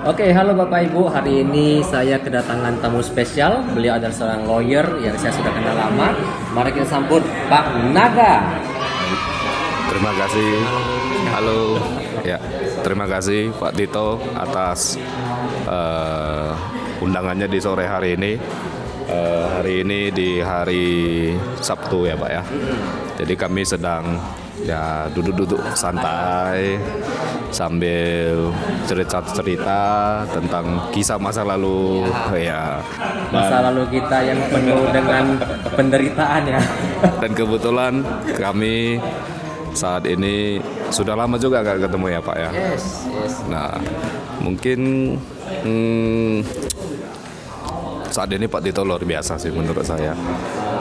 Oke, halo Bapak Ibu. Hari ini saya kedatangan tamu spesial. Beliau adalah seorang lawyer yang saya sudah kenal lama. Mari kita sambut Pak Naga. Terima kasih. Halo. Ya, terima kasih Pak Tito atas undangannya di sore hari ini. Hari ini di hari Sabtu ya Pak ya. Jadi kami sedang ya duduk-duduk santai sambil cerita-cerita tentang kisah masa lalu ya. Masa lalu kita yang penuh dengan penderitaan ya. Dan kebetulan kami saat ini sudah lama juga gak ketemu ya Pak ya. Yes. Nah, mungkin saat ini Pak Tito luar biasa sih menurut saya.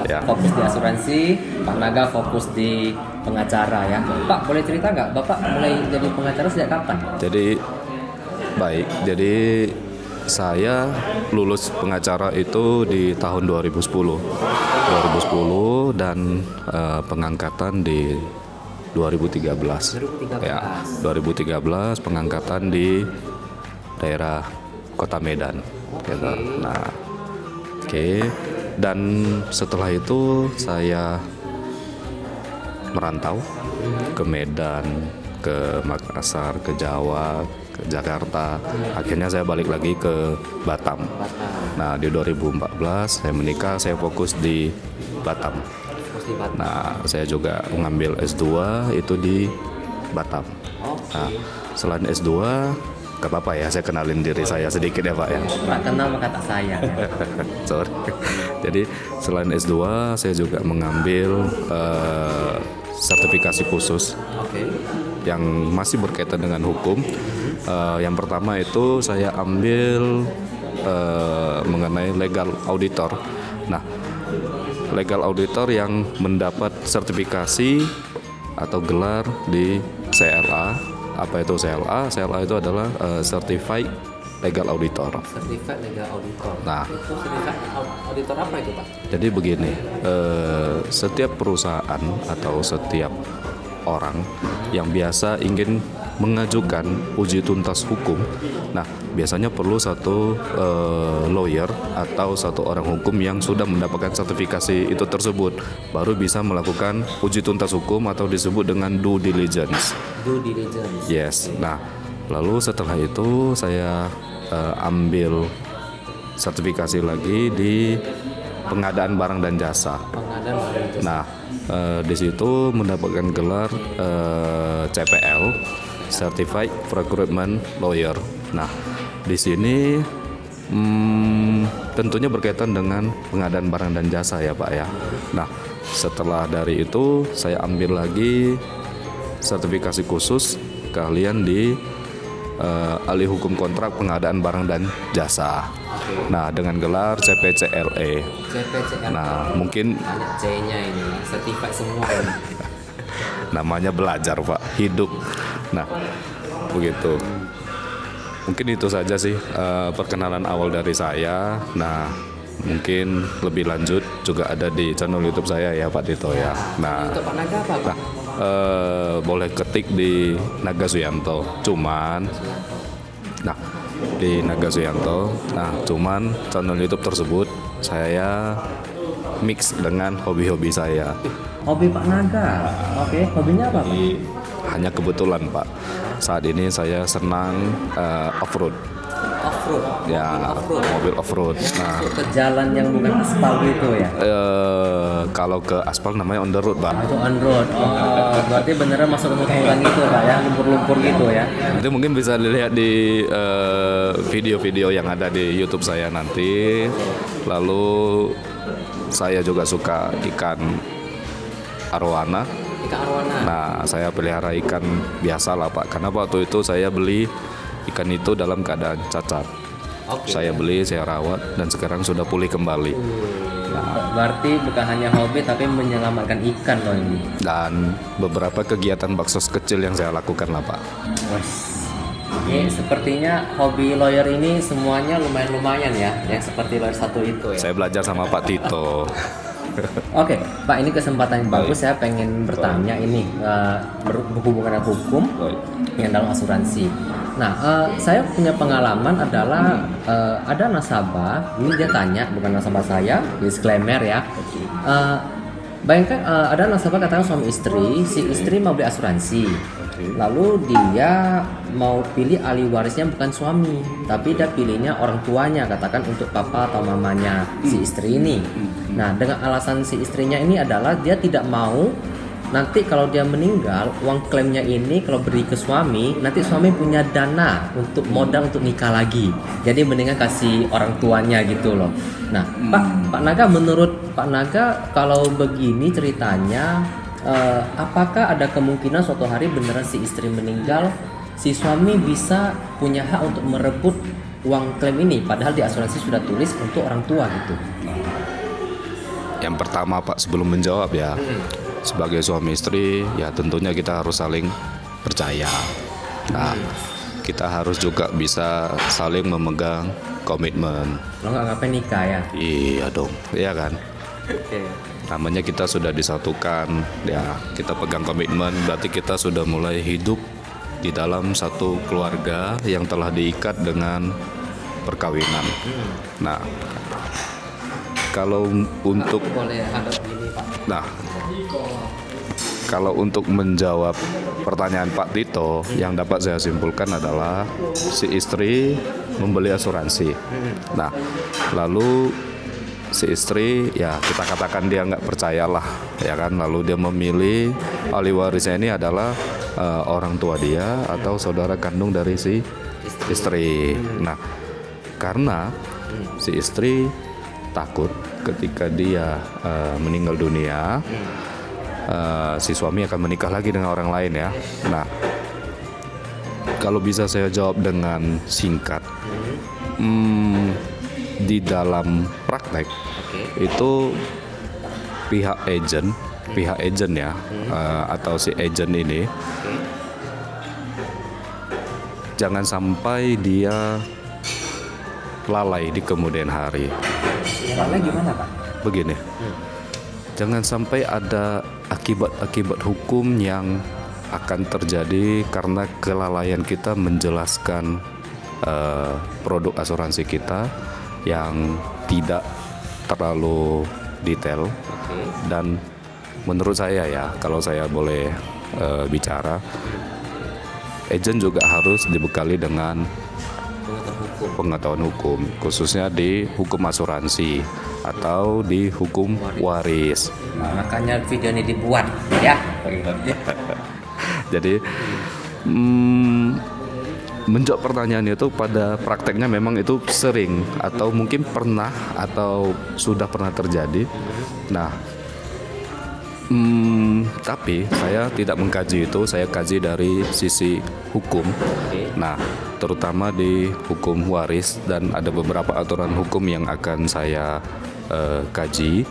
Ya. Fokus di asuransi, Pak Naga fokus di pengacara ya. Pak, boleh cerita nggak? Bapak mulai jadi pengacara sejak kapan? Jadi baik. Jadi saya lulus pengacara itu di tahun 2010 dan pengangkatan di 2013. 2013. Ya, 2013 pengangkatan di daerah Kota Medan. Gitu. Nah, oke. Dan setelah itu saya merantau ke Medan, ke Makassar, ke Jawa, ke Jakarta. Akhirnya saya balik lagi ke Batam. Nah, di 2014 saya menikah, saya fokus di Batam. Nah, saya juga mengambil S2 itu di Batam. Nah, selain S2, gak apa-apa ya, saya kenalin diri saya sedikit ya Pak ya. Pak kenal maka tak sayang. Ya. Sorry. Jadi selain S2, saya juga mengambil sertifikasi khusus yang masih berkaitan dengan hukum. Yang pertama itu saya ambil mengenai legal auditor. Nah, legal auditor yang mendapat sertifikasi atau gelar di CLA. Apa itu CLA? CLA itu adalah Certified Legal Auditor. Certified Legal Auditor. Nah, Itu certified auditor apa itu Pak? jadi begini, setiap perusahaan atau setiap orang yang biasa ingin mengajukan uji tuntas hukum, nah biasanya perlu satu lawyer atau satu orang hukum yang sudah mendapatkan sertifikasi itu tersebut, baru bisa melakukan uji tuntas hukum atau disebut dengan due diligence. Due diligence. Yes. Nah, lalu setelah itu saya ambil sertifikasi lagi di pengadaan barang dan jasa. Pengadaan barang dan jasa. Nah, di situ mendapatkan gelar CPL, Certified Procurement Lawyer. Nah, di sini tentunya berkaitan dengan pengadaan barang dan jasa ya Pak ya. Nah, setelah dari itu saya ambil lagi sertifikasi khusus keahlian di ahli hukum kontrak pengadaan barang dan jasa. Nah, dengan gelar CPCLE. CPCLE. Nah, mungkin Anak C-nya ini certified semua ini. namanya belajar Pak, hidup. Nah, begitu. Mungkin itu saja sih perkenalan awal dari saya. Nah, mungkin lebih lanjut juga ada di channel YouTube saya ya Pak Tito ya. Nah, Untuk Pak Naga apa Pak? boleh ketik di Naga Suyanto. Di Naga Suyanto. Nah, cuman channel YouTube tersebut saya mix dengan hobi-hobi saya. Hobi Pak Naga. Oke, hobinya apa Pak? Hanya kebetulan Pak, saat ini saya senang off-road. Off-road. Ya, mobil off-road. Nah, Masuk ke jalan yang bukan aspal gitu ya? kalau ke aspal namanya on the road Pak. Itu on road. Oh, berarti beneran masuk ke hutan gitu Pak ya, lumpur-lumpur gitu ya? Itu mungkin bisa dilihat di video-video yang ada di YouTube saya nanti. Lalu saya juga suka ikan arowana. Ikan arwana. Nah, saya pelihara ikan biasa lah Pak. Karena waktu itu saya beli ikan itu dalam keadaan cacat. Saya beli, saya rawat, dan sekarang sudah pulih kembali. Berarti bukan hanya hobi tapi menyelamatkan ikan loh ini. Dan beberapa kegiatan baksos kecil yang saya lakukan lah Pak. Wes. Ini sepertinya hobi lawyer ini semuanya lumayan-lumayan ya, yang seperti lawyer satu itu ya. Saya belajar sama Pak Tito. Oke, Pak, ini kesempatan yang bagus. Saya pengen bertanya ini berhubungan dengan hukum yang dalam asuransi. Nah, saya punya pengalaman adalah ada nasabah, ini dia tanya, bukan nasabah saya, disclaimer ya. Bayangkan ada nasabah katakan suami istri, si istri mau beli asuransi, lalu dia mau pilih ahli warisnya bukan suami, tapi dia pilihnya orang tuanya, katakan untuk papa atau mamanya si istri ini. Nah, dengan alasan si istrinya ini adalah dia tidak mau nanti kalau dia meninggal, uang klaimnya ini kalau beri ke suami, nanti suami punya dana untuk modal untuk nikah lagi. Jadi mendingan kasih orang tuanya gitu loh. Nah, Pak Naga, menurut Pak Naga kalau begini ceritanya, apakah ada kemungkinan suatu hari beneran si istri meninggal, si suami bisa punya hak untuk merebut uang klaim ini, padahal di asuransi sudah tulis untuk orang tua gitu? Yang pertama Pak, sebelum menjawab ya, sebagai suami istri ya tentunya kita harus saling percaya. Nah, kita harus juga bisa saling memegang komitmen. Lo nggak ngapain nikah ya? Iya dong, iya kan. Oke. Namanya kita sudah disatukan, ya kita pegang komitmen, berarti kita sudah mulai hidup di dalam satu keluarga yang telah diikat dengan perkawinan. Nah, kalau untuk Boleh hadap gini, Pak. Nah, kalau untuk menjawab pertanyaan Pak Tito, yang dapat saya simpulkan adalah si istri membeli asuransi. Nah, lalu si istri ya kita katakan dia nggak percayalah, ya kan. Lalu dia memilih ahli warisnya ini adalah orang tua dia atau saudara kandung dari si istri. Nah, karena si istri takut ketika dia meninggal dunia, si suami akan menikah lagi dengan orang lain ya. Nah, kalau bisa saya jawab dengan singkat, di dalam praktek itu pihak agent ya, atau si agent ini jangan sampai dia lalai di kemudian hari. Lalai gimana, Pak? Begini, jangan sampai ada akibat-akibat hukum yang akan terjadi karena kelalaian kita menjelaskan produk asuransi kita yang tidak terlalu detail. Dan menurut saya ya, kalau saya boleh bicara, agent juga harus dibekali dengan pengetahuan hukum, khususnya di hukum asuransi atau di hukum waris. Nah, makanya video ini dibuat ya. Jadi menjawab pertanyaan itu pada prakteknya memang itu sering atau mungkin pernah atau sudah pernah terjadi. Nah, tapi saya tidak mengkaji itu, saya kaji dari sisi hukum. Nah, terutama di hukum waris, dan ada beberapa aturan hukum yang akan saya kaji.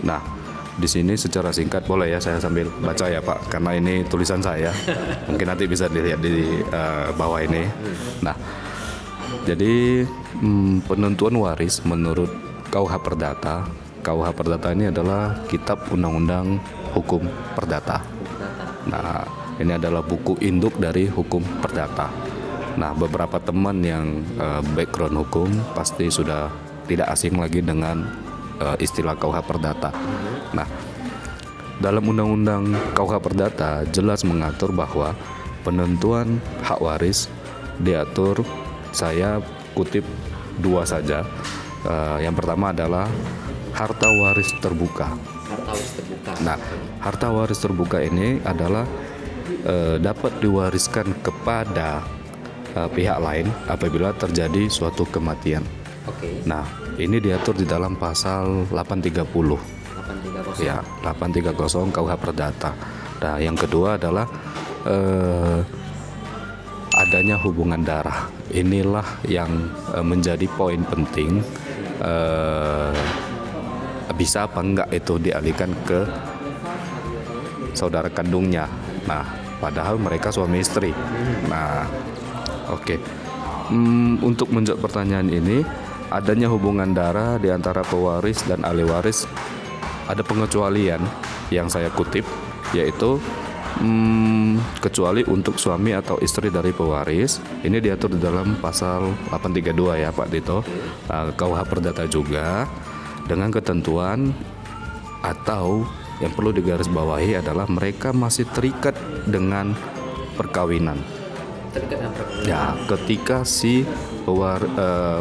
Nah, di sini secara singkat boleh ya saya sambil baca ya Pak, karena ini tulisan saya. Mungkin nanti bisa dilihat di bawah ini. Nah, jadi penentuan waris menurut KUH Perdata. KUH Perdata ini adalah Kitab Undang-Undang Hukum Perdata. Nah, ini adalah buku induk dari hukum perdata. Nah, beberapa teman yang background hukum pasti sudah tidak asing lagi dengan istilah KUH Perdata. Nah, dalam Undang-Undang KUH Perdata jelas mengatur bahwa penentuan hak waris diatur, saya kutip dua saja. Yang pertama adalah harta waris terbuka. Nah, harta waris terbuka ini adalah dapat diwariskan kepada pihak lain apabila terjadi suatu kematian. Nah, ini diatur di dalam pasal 830. Ya, 830 KUH Perdata. Nah, yang kedua adalah adanya hubungan darah. Inilah yang menjadi poin penting. Bisa apa enggak itu dialihkan ke saudara kandungnya. Nah, padahal mereka suami istri. Nah, oke. Untuk menjawab pertanyaan ini, adanya hubungan darah di antara pewaris dan ahli waris ada pengecualian yang saya kutip, yaitu kecuali untuk suami atau istri dari pewaris. Ini diatur di dalam pasal 832 ya Pak Tito, KUH Perdata juga, dengan ketentuan atau yang perlu digarisbawahi adalah mereka masih terikat dengan perkawinan. Ya, ketika si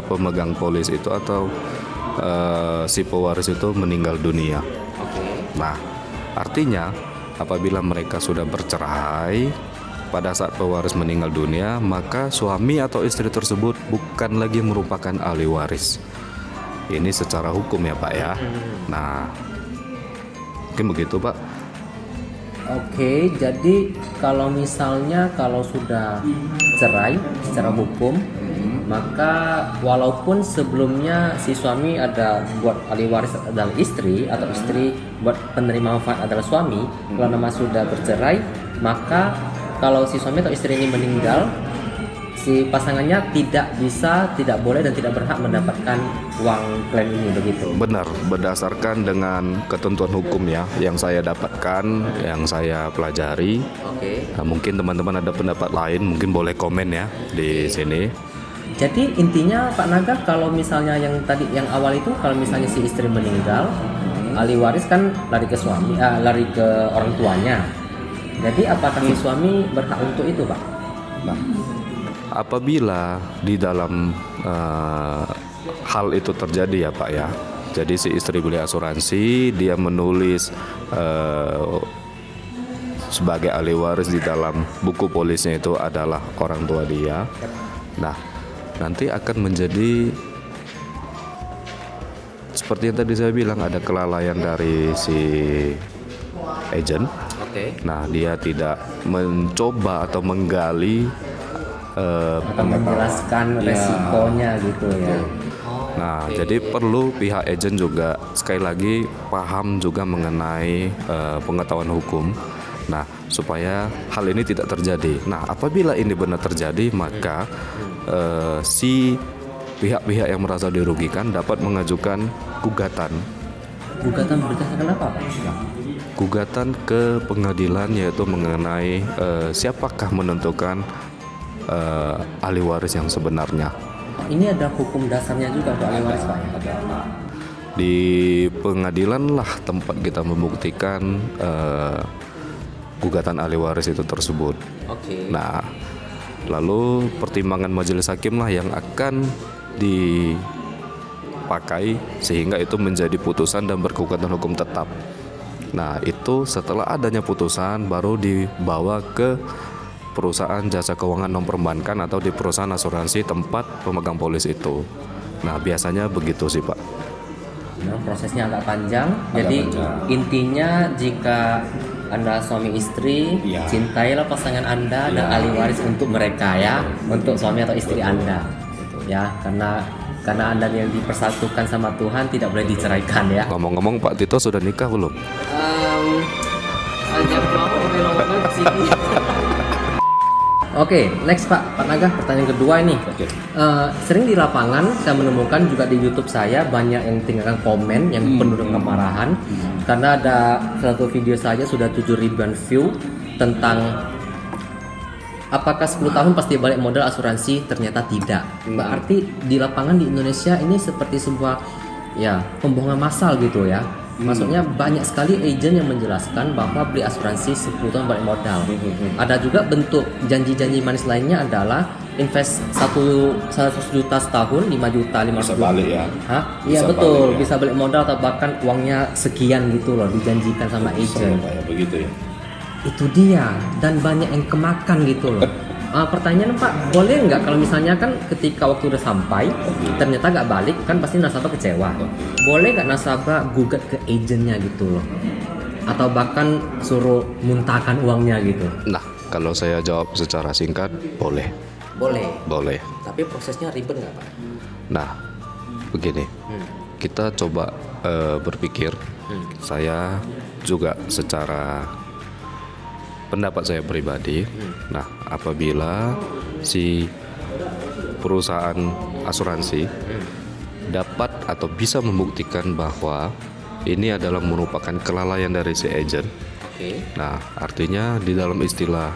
pemegang polis itu atau si pewaris itu meninggal dunia. Nah, artinya apabila mereka sudah bercerai pada saat pewaris meninggal dunia, maka suami atau istri tersebut bukan lagi merupakan ahli waris. Ini secara hukum ya Pak ya. Nah, mungkin begitu Pak. Oke, jadi kalau misalnya kalau sudah cerai secara hukum, maka walaupun sebelumnya si suami ada buat ahli waris adalah istri atau istri buat penerima manfaat adalah suami, kalau nama sudah bercerai, maka kalau si suami atau istri ini meninggal, si pasangannya tidak boleh dan tidak berhak mendapatkan uang klaim ini, begitu. Benar, berdasarkan dengan ketentuan hukum ya yang saya dapatkan, yang saya pelajari. Nah, mungkin teman-teman ada pendapat lain, mungkin boleh komen ya di sini. Jadi intinya Pak Naga, kalau misalnya yang tadi yang awal itu, kalau misalnya si istri meninggal, ahli waris kan lari ke suami, lari ke orang tuanya. Jadi apakah si suami berhak untuk itu Pak? Nah, apabila di dalam hal itu terjadi ya Pak ya, jadi si istri beli asuransi, dia menulis sebagai ahli waris di dalam buku polisnya itu adalah orang tua dia. Nah, nanti akan menjadi seperti yang tadi saya bilang, ada kelalaian dari si agent. Nah, dia tidak mencoba atau menggali atau menjelaskan resikonya gitu ya. Nah, jadi perlu pihak agent juga sekali lagi paham juga mengenai pengetahuan hukum. Nah, supaya hal ini tidak terjadi. Nah, apabila ini benar terjadi, maka si pihak-pihak yang merasa dirugikan dapat mengajukan gugatan. Gugatan berdasarkan apa Pak? Gugatan ke pengadilan, yaitu mengenai siapakah menentukan ahli waris yang sebenarnya. Ini ada hukum dasarnya juga untuk ahli waris Pak? Di pengadilan lah tempat kita membuktikan gugatan ahli waris itu tersebut. Nah, lalu pertimbangan majelis hakim lah yang akan dipakai sehingga itu menjadi putusan dan berkekuatan hukum tetap. Nah, itu setelah adanya putusan baru dibawa ke perusahaan jasa keuangan non perbankan atau di perusahaan asuransi tempat pemegang polis itu. Nah, biasanya begitu sih Pak. Nah, prosesnya agak panjang. Intinya jika Anda suami istri, cintailah pasangan Anda dan ahli waris untuk mereka ya, untuk suami atau istri Anda. Ya, karena Anda yang dipersatukan sama Tuhan tidak boleh diceraikan ya. Ngomong-ngomong Pak Tito sudah nikah belum? Oke, next Pak Naga, pertanyaan kedua ini. Sering di lapangan saya menemukan juga di YouTube saya banyak yang tinggalkan komen yang penuh dengan kemarahan karena ada satu video saja sudah 7.000-an view tentang apakah 10 tahun pasti balik modal asuransi, ternyata tidak. Berarti di lapangan di Indonesia ini seperti sebuah pembohongan massal gitu ya. Maksudnya banyak sekali agent yang menjelaskan bahwa beli asuransi 10 tahun balik modal. Ada juga bentuk janji-janji manis lainnya adalah invest 100 juta setahun, 5 juta, 500 bisa balik ya? Iya betul, bisa balik modal atau bahkan uangnya sekian gitu loh, dijanjikan sama agent. Begitu ya? Itu dia, dan banyak yang kemakan gitu loh. Pertanyaan Pak, boleh nggak kalau misalnya kan ketika waktu udah sampai ternyata nggak balik, kan pasti nasabah kecewa. Boleh nggak nasabah gugat ke agentnya gitu loh, atau bahkan suruh muntahkan uangnya gitu? Nah, kalau saya jawab secara singkat, boleh. Boleh. Tapi prosesnya ribet nggak Pak? Nah, begini, kita coba berpikir. Saya juga secara pendapat saya pribadi, nah apabila si perusahaan asuransi dapat atau bisa membuktikan bahwa ini adalah merupakan kelalaian dari si agent. Nah, artinya di dalam istilah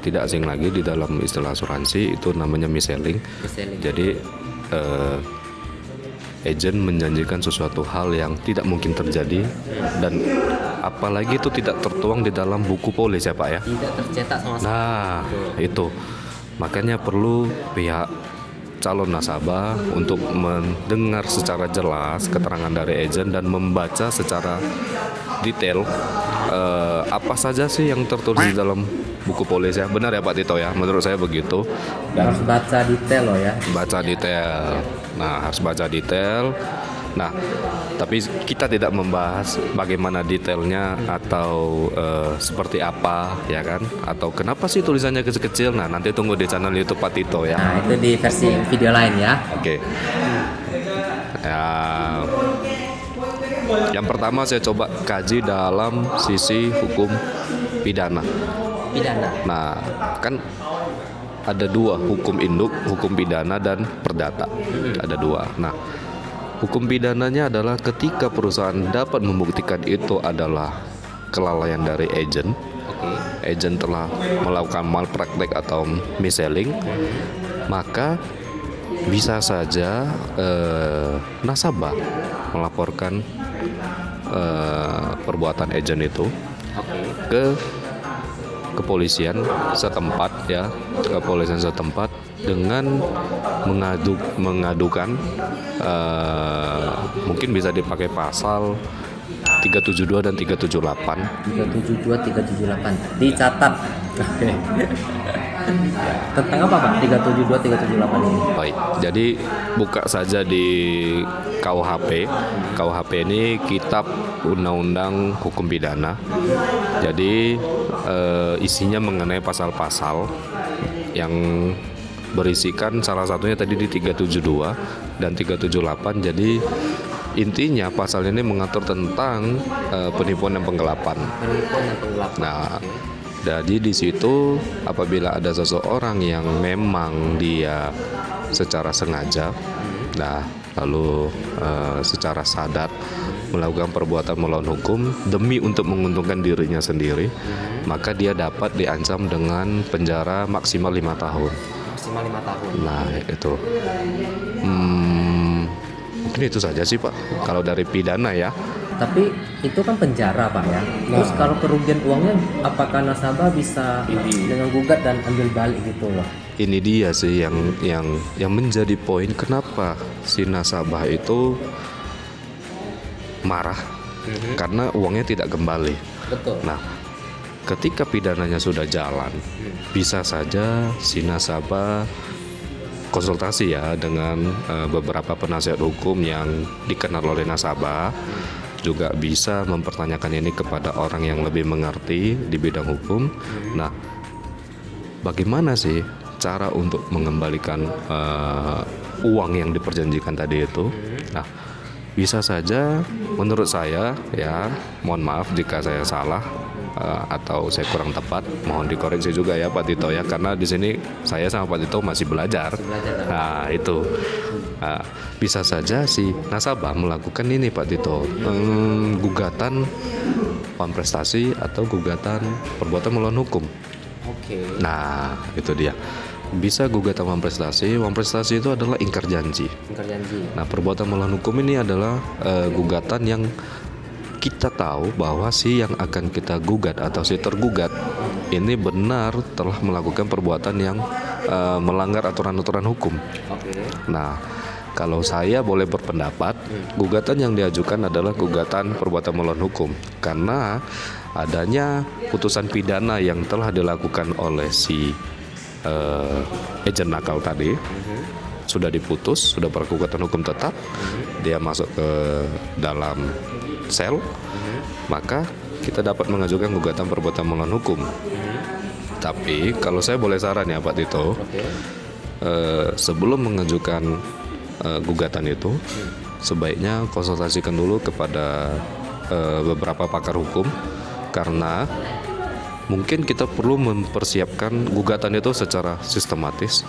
tidak asing lagi di dalam istilah asuransi itu namanya mis-selling. Jadi agent menjanjikan sesuatu hal yang tidak mungkin terjadi dan apalagi itu tidak tertuang di dalam buku polis ya Pak ya. Tidak tercetak sama sekali. Nah, itu makanya perlu pihak calon nasabah untuk mendengar secara jelas keterangan dari agent dan membaca secara detail apa saja sih yang tertulis di dalam buku polis ya. Benar ya Pak Tito ya, menurut saya begitu. Dan harus baca detail loh ya. Baca detail. Nah, harus baca detail. Nah, tapi kita tidak membahas bagaimana detailnya atau seperti apa ya kan, atau kenapa sih tulisannya kecil-kecil. Nah, nanti tunggu di channel YouTube Pak Tito ya. Nah, itu di versi video lain ya. Oke. Ya, yang pertama saya coba kaji dalam sisi hukum pidana. Nah, kan ada dua, hukum induk, hukum pidana dan perdata. Ada dua. Nah, hukum pidananya adalah ketika perusahaan dapat membuktikan itu adalah kelalaian dari agent. Agent telah melakukan malpraktek atau mis-selling, maka bisa saja nasabah melaporkan perbuatan agent itu ke kepolisian setempat ya, kepolisian setempat dengan mengadukan mungkin bisa dipakai pasal 372 dan 378. 372, 378 dicatat. Oke. Tentang apa Pak 372, 378 ini? Baik, jadi buka saja di KUHP. KUHP ini Kitab Undang-Undang Hukum Pidana. Jadi isinya mengenai pasal-pasal yang berisikan salah satunya tadi di 372 dan 378. Jadi intinya pasal ini mengatur tentang penipuan dan penggelapan. Nah, jadi di situ apabila ada seseorang yang memang dia secara sengaja, nah lalu secara sadar melakukan perbuatan melawan hukum demi untuk menguntungkan dirinya sendiri, maka dia dapat diancam dengan penjara maksimal 5 tahun. Maksimal 5 tahun. Nah itu. Mungkin itu saja sih Pak, kalau dari pidana ya. Tapi itu kan penjara Pak ya. Terus kalau kerugian uangnya apakah nasabah bisa dengan gugat dan ambil balik gitu loh? Ini dia sih yang menjadi poin kenapa si nasabah itu marah karena uangnya tidak kembali. Betul. Nah, ketika pidananya sudah jalan, bisa saja si nasabah konsultasi ya dengan beberapa penasihat hukum yang dikenal oleh nasabah, juga bisa mempertanyakan ini kepada orang yang lebih mengerti di bidang hukum. Nah, bagaimana sih cara untuk mengembalikan uang yang diperjanjikan tadi itu? Nah, bisa saja menurut saya ya, mohon maaf jika saya salah atau saya kurang tepat, mohon dikoreksi juga ya Pak Tito ya, karena di sini saya sama Pak Tito masih belajar. Nah itu bisa saja si nasabah melakukan ini Pak Tito, gugatan prestasi atau gugatan perbuatan melawan hukum. Nah itu dia, bisa gugatan prestasi itu adalah ingkar janji. Nah perbuatan melawan hukum ini adalah gugatan yang kita tahu bahwa si yang akan kita gugat atau si tergugat ini benar telah melakukan perbuatan yang melanggar aturan-aturan hukum. Nah, kalau saya boleh berpendapat, gugatan yang diajukan adalah gugatan perbuatan melawan hukum karena adanya putusan pidana yang telah dilakukan oleh si agent nakal tadi. Sudah diputus, sudah bergugatan hukum tetap, dia masuk ke dalam sel, maka kita dapat mengajukan gugatan perbuatan melawan hukum. Tapi kalau saya boleh saran ya Pak Tito, sebelum mengajukan gugatan itu, sebaiknya konsultasikan dulu kepada beberapa pakar hukum, karena mungkin kita perlu mempersiapkan gugatan itu secara sistematis.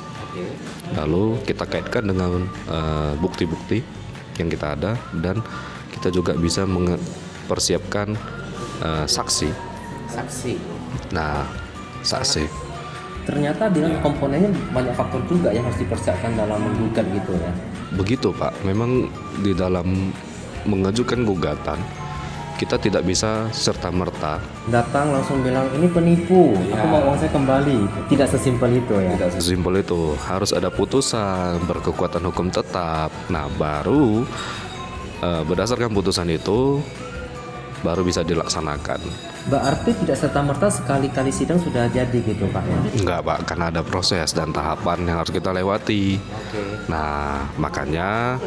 Lalu kita kaitkan dengan bukti-bukti yang kita ada dan kita juga bisa mempersiapkan saksi. Saksi. Nah, saksi. Ternyata bilang komponennya banyak faktor juga yang harus dipersiapkan dalam menggugat gitu ya. Begitu Pak, memang di dalam mengajukan gugatan kita tidak bisa serta-merta Datang langsung bilang ini penipu, aku mau uang saya kembali. Tidak sesimpel itu ya. tidak sesimpel itu, harus ada putusan berkekuatan hukum tetap. Nah, baru berdasarkan putusan itu baru bisa dilaksanakan. Berarti tidak serta-merta sekali-kali sidang sudah jadi gitu Pak ya? Enggak Pak, karena ada proses dan tahapan yang harus kita lewati. Nah, makanya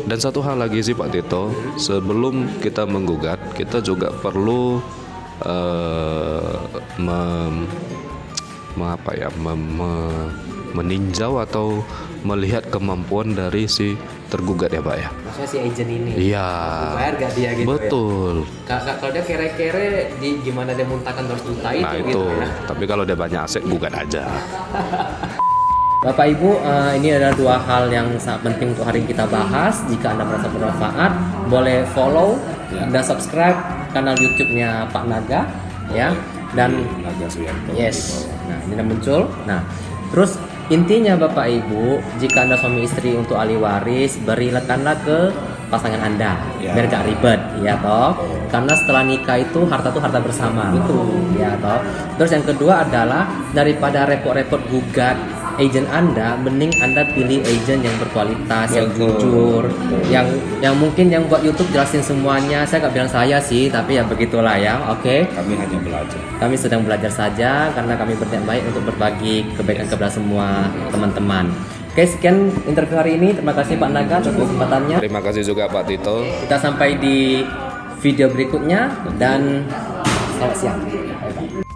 dan satu hal lagi sih Pak Tito, sebelum kita menggugat, kita juga perlu meninjau atau melihat kemampuan dari si tergugat ya Pak ya. Maksudnya si agent ini. Iya. Bayar gak dia gitu betul. ya? Kalau dia kere-kere, gimana dia muntahkan 200 juta itu Nah gitu itu, ya? tapi kalau dia banyak aset gugat aja. Bapak Ibu, ini adalah dua hal yang sangat penting untuk hari ini kita bahas. Jika Anda merasa bermanfaat, boleh follow dan subscribe kanal YouTube-nya Pak Naga ya. Dan Naga Suyanto. yes, nah ini udah muncul. Nah, terus intinya Bapak Ibu, jika Anda suami istri untuk ahli waris, berikanlah ke pasangan Anda biar gak ribet ya toh. Karena setelah nikah itu harta harta bersama. Betul. Ya toh. Terus yang kedua adalah daripada repot-repot gugat agent Anda, mending Anda pilih agent yang berkualitas, yang jujur, yang mungkin yang buat YouTube jelasin semuanya. Saya nggak bilang saya sih, tapi ya begitulah ya. Oke. Kami hanya belajar. Kami sedang belajar saja karena kami berniat baik untuk berbagi kebaikan kepada semua teman-teman. Oke, sekian interview hari ini. Terima kasih Pak Naga atas kesempatannya. Terima kasih juga Pak Tito. Kita sampai di video berikutnya dan selamat siang. Bye-bye.